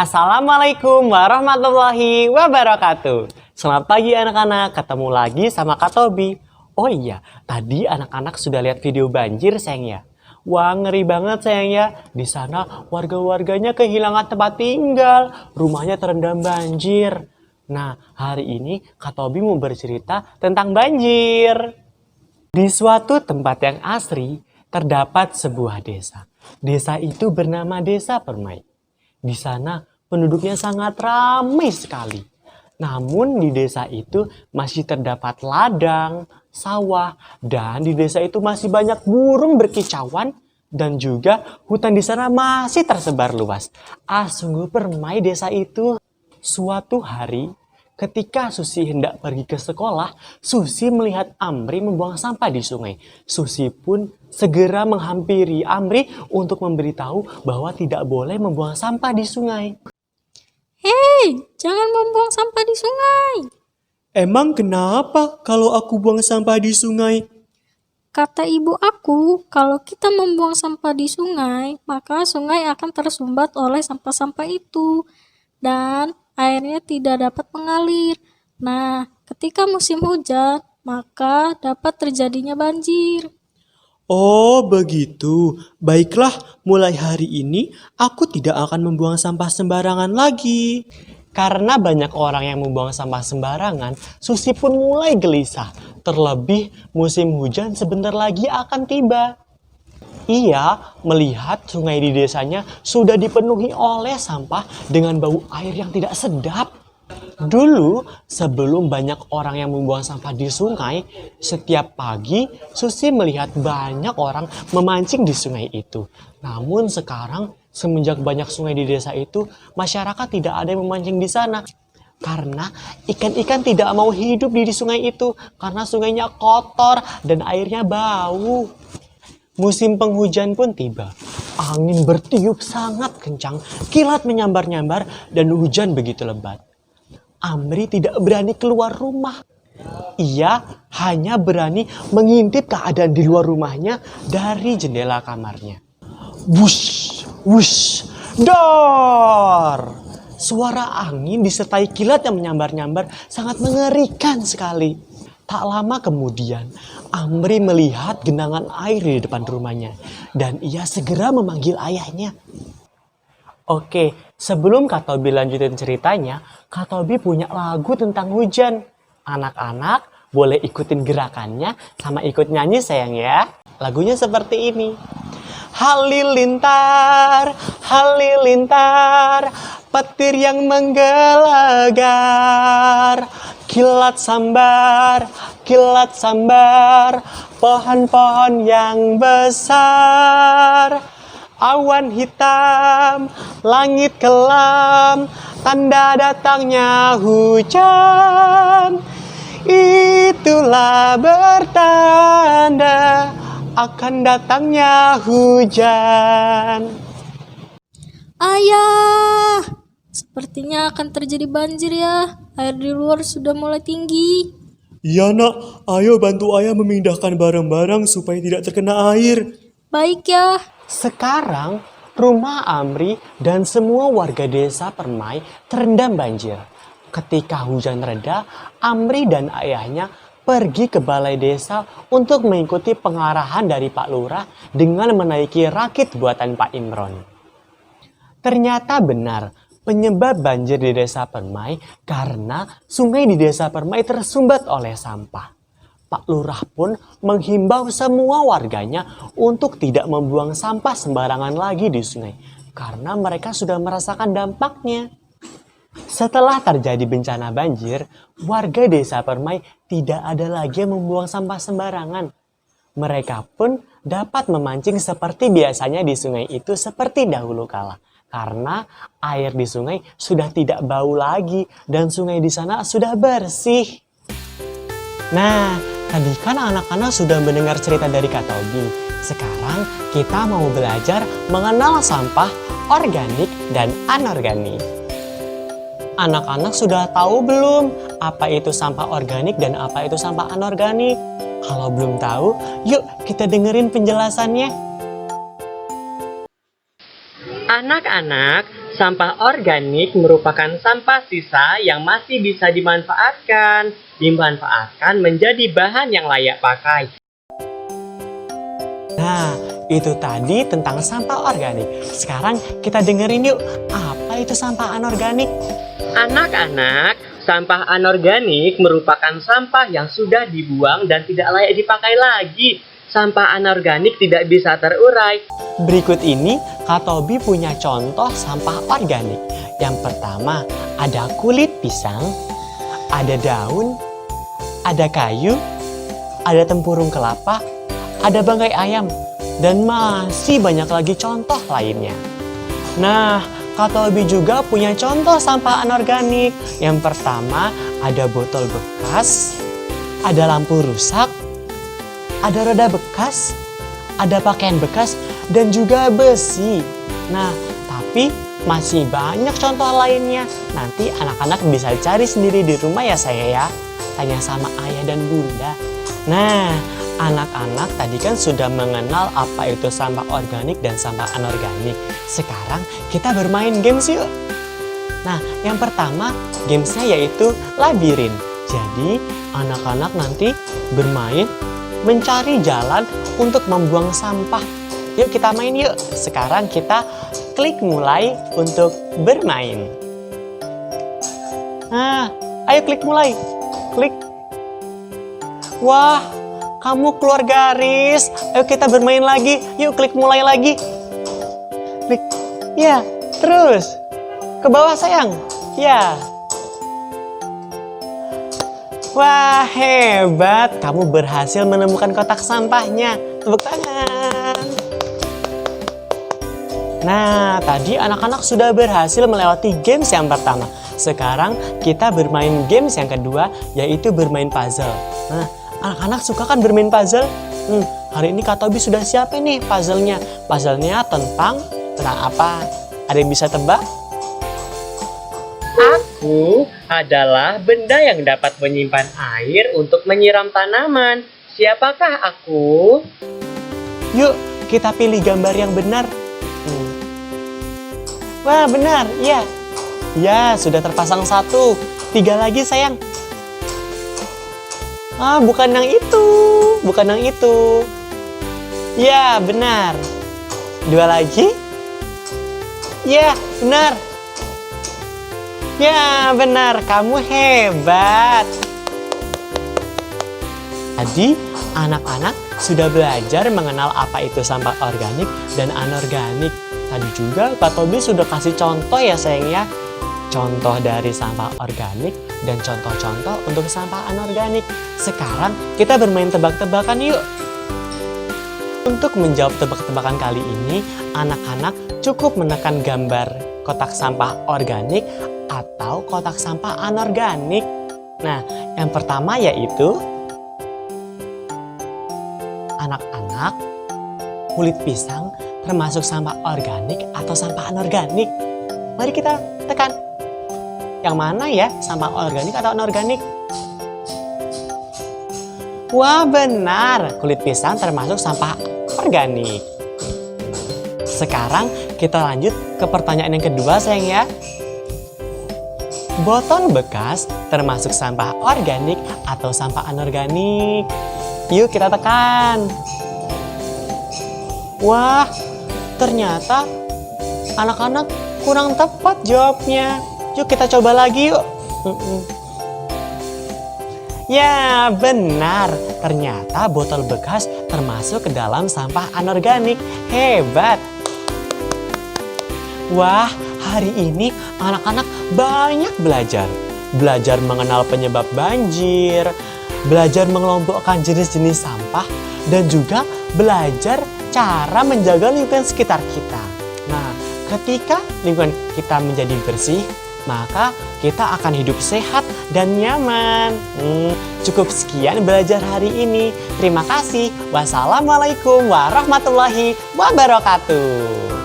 Assalamualaikum warahmatullahi wabarakatuh. Selamat pagi anak-anak, ketemu lagi sama Kak Tobi. Oh iya, tadi anak-anak sudah lihat video banjir sayang ya? Wah, ngeri banget sayang ya. Di sana warga-warganya kehilangan tempat tinggal, rumahnya terendam banjir. Nah, hari ini Kak Tobi mau bercerita tentang banjir. Di suatu tempat yang asri, terdapat sebuah desa. Desa itu bernama Desa Permai. Di sana penduduknya sangat ramai sekali. Namun di desa itu masih terdapat ladang, sawah, dan di desa itu masih banyak burung berkicauan dan juga hutan di sana masih tersebar luas. Sungguh permai desa itu. Suatu hari, ketika Susi hendak pergi ke sekolah, Susi melihat Amri membuang sampah di sungai. Susi pun segera menghampiri Amri untuk memberitahu bahwa tidak boleh membuang sampah di sungai. Hei, jangan membuang sampah di sungai. Emang kenapa kalau aku buang sampah di sungai? Kata ibu aku, kalau kita membuang sampah di sungai, maka sungai akan tersumbat oleh sampah-sampah itu. Dan airnya tidak dapat mengalir. Nah, ketika musim hujan, maka dapat terjadinya banjir. Oh begitu, baiklah mulai hari ini aku tidak akan membuang sampah sembarangan lagi. Karena banyak orang yang membuang sampah sembarangan, Susi pun mulai gelisah. Terlebih musim hujan sebentar lagi akan tiba. Ia melihat sungai di desanya sudah dipenuhi oleh sampah dengan bau air yang tidak sedap. Dulu, sebelum banyak orang yang membuang sampah di sungai, setiap pagi Susi melihat banyak orang memancing di sungai itu. Namun sekarang, semenjak banyak sungai di desa itu, masyarakat tidak ada yang memancing di sana. Karena ikan-ikan tidak mau hidup di sungai itu, karena sungainya kotor dan airnya bau. Musim penghujan pun tiba. Angin bertiup sangat kencang, kilat menyambar-nyambar, dan hujan begitu lebat. Amri tidak berani keluar rumah. Ia hanya berani mengintip keadaan di luar rumahnya dari jendela kamarnya. Wush, wush, dor! Suara angin disertai kilat yang menyambar-nyambar sangat mengerikan sekali. Tak lama kemudian, Amri melihat genangan air di depan rumahnya. Dan ia segera memanggil ayahnya. Oke, sebelum Kak Tobi lanjutin ceritanya, Kak Tobi punya lagu tentang hujan. Anak-anak boleh ikutin gerakannya sama ikut nyanyi sayang ya. Lagunya seperti ini. Halilintar, petir yang menggelegar. Kilat sambar, pohon-pohon yang besar. Awan hitam, langit kelam, tanda datangnya hujan. Itulah bertanda akan datangnya hujan. Ayah, sepertinya akan terjadi banjir ya. Air di luar sudah mulai tinggi. Ya nak, ayo bantu ayah memindahkan barang-barang supaya tidak terkena air. Baik ya. Sekarang rumah Amri dan semua warga desa Permai terendam banjir. Ketika hujan reda, Amri dan ayahnya pergi ke balai desa untuk mengikuti pengarahan dari Pak Lurah dengan menaiki rakit buatan Pak Imron. Ternyata benar, penyebab banjir di desa Permai karena sungai di desa Permai tersumbat oleh sampah. Pak Lurah pun menghimbau semua warganya untuk tidak membuang sampah sembarangan lagi di sungai karena mereka sudah merasakan dampaknya. Setelah terjadi bencana banjir, warga desa Permai tidak ada lagi yang membuang sampah sembarangan. Mereka pun dapat memancing seperti biasanya di sungai itu seperti dahulu kala. Karena air di sungai sudah tidak bau lagi dan sungai di sana sudah bersih. Nah, tadi kan anak-anak sudah mendengar cerita dari Kak Tobi. Sekarang kita mau belajar mengenal sampah organik dan anorganik. Anak-anak sudah tahu belum apa itu sampah organik dan apa itu sampah anorganik? Kalau belum tahu, yuk kita dengerin penjelasannya. Anak-anak, Sampah organik merupakan sampah sisa yang masih bisa dimanfaatkan menjadi bahan yang layak pakai. Nah, itu tadi tentang sampah organik. Sekarang kita dengerin yuk, apa itu sampah anorganik? Anak-anak, sampah anorganik merupakan sampah yang sudah dibuang dan tidak layak dipakai lagi. Sampah anorganik tidak bisa terurai. Berikut ini, Kak Tobi punya contoh sampah organik. Yang pertama, ada kulit pisang, ada daun, ada kayu, ada tempurung kelapa, ada bangkai ayam, dan masih banyak lagi contoh lainnya. Nah, Kak Tobi juga punya contoh sampah anorganik. Yang pertama, ada botol bekas, ada lampu rusak, ada roda bekas, ada pakaian bekas, dan juga besi. Nah, tapi masih banyak contoh lainnya. Nanti anak-anak bisa cari sendiri di rumah ya saya ya. Tanya sama ayah dan bunda. Nah, anak-anak tadi kan sudah mengenal apa itu sampah organik dan sampah anorganik. Sekarang kita bermain games yuk. Nah, yang pertama gamesnya yaitu labirin. Jadi, anak-anak nanti bermain mencari jalan untuk membuang sampah. Yuk kita main yuk. Sekarang kita klik mulai untuk bermain. Nah, ayo klik mulai. Klik. Wah, kamu keluar garis. Ayo kita bermain lagi. Yuk klik mulai lagi. Klik. Ya, terus. Ke bawah sayang. Ya. Wah, hebat. Kamu berhasil menemukan kotak sampahnya. Tepuk tangan. Nah, tadi anak-anak sudah berhasil melewati games yang pertama. Sekarang kita bermain games yang kedua, yaitu bermain puzzle. Nah, anak-anak suka kan bermain puzzle? Hari ini Kak Tobi sudah siapin nih puzzle-nya. Puzzle-nya tentang apa? Ada yang bisa tebak? Aku adalah benda yang dapat menyimpan air untuk menyiram tanaman. Siapakah aku? Yuk, kita pilih gambar yang benar. Wah, benar. Ya. Ya, sudah terpasang 1. 3 lagi, sayang. Ah, bukan yang itu. Bukan yang itu. Ya, benar. 2 lagi. Ya, benar. Ya, benar. Kamu hebat. Tadi, anak-anak sudah belajar mengenal apa itu sampah organik dan anorganik. Tadi juga Pak Tobi sudah kasih contoh ya sayang ya. Contoh dari sampah organik dan contoh-contoh untuk sampah anorganik. Sekarang kita bermain tebak-tebakan yuk. Untuk menjawab tebak-tebakan kali ini, anak-anak cukup menekan gambar kotak sampah organik atau kotak sampah anorganik. Nah, yang pertama yaitu anak-anak, kulit pisang termasuk sampah organik atau sampah anorganik? Mari kita tekan. Yang mana ya, sampah organik atau anorganik? Wah, benar. Kulit pisang termasuk sampah organik. Sekarang kita lanjut ke pertanyaan yang kedua sayang ya. Botol bekas termasuk sampah organik atau sampah anorganik? Yuk kita tekan. Wah, ternyata anak-anak kurang tepat jawabnya. Yuk kita coba lagi yuk. Ya, benar. Ternyata botol bekas termasuk ke dalam sampah anorganik. Hebat. Wah, hari ini anak-anak banyak belajar. Belajar mengenal penyebab banjir, belajar mengelompokkan jenis-jenis sampah, dan juga belajar cara menjaga lingkungan sekitar kita. Nah, ketika lingkungan kita menjadi bersih, maka kita akan hidup sehat dan nyaman. Cukup sekian belajar hari ini. Terima kasih. Wassalamualaikum warahmatullahi wabarakatuh.